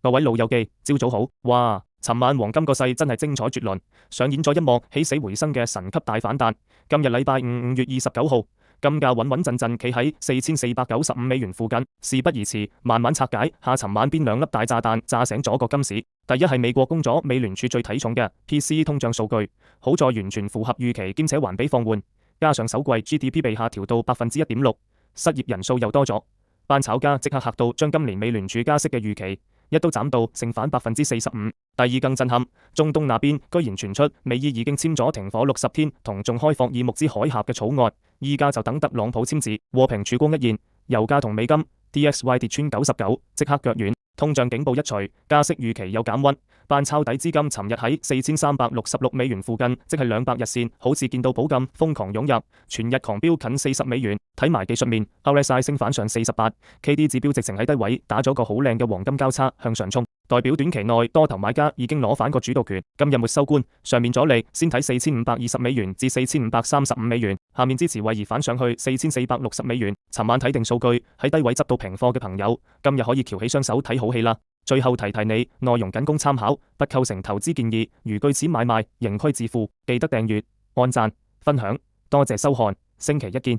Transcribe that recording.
各位老友記，朝早好！哇，尋晚黃金個勢真係精彩絕倫，上演咗一幕起死回生嘅神級大反彈。今日禮拜五5月29號，金價穩穩陣陣企喺4495美元附近。事不宜遲，慢慢拆解下尋晚邊兩粒大炸彈炸醒咗個金市。第一係美國公咗美聯儲最睇重嘅 PCE 通脹數據，好在完全符合預期，兼且環比放緩，加上首季 GDP 被下調到1.6%，失業人數又多咗，班炒家即刻嚇到將今年美聯儲加息嘅預期一刀斬到剩返45%。第二更震撼，中東那邊居然傳出美伊已經簽咗停火60天同仲開放以穆茲海峽嘅草案，依家就等特朗普簽字，和平曙光一現。油價同美金 DXY 跌穿99，即刻腳軟。通脹警報一除，加息預期又減溫，班抄底資金尋日喺4366美元附近，即係200日線，好似見到寶咁瘋狂湧入，全日狂飆近40美元。睇埋技術面 ，RSI 升反上48，KD 指標直情喺低位打咗個好靚嘅黃金交叉向上衝，代表短期內多頭買家已經攞反個主導權。今日沒收官，上面阻力先睇4520美元至4535美元，下面支持位移反上去4460美元。尋晚睇定數據，喺低位執到平貨嘅朋友，今日可以翹起雙手睇好戲啦。最後提提你，內容僅供參考，不構成投資建議，如據此買賣，仍需自負。記得訂閱、按讚、分享，多謝收看，星期一見。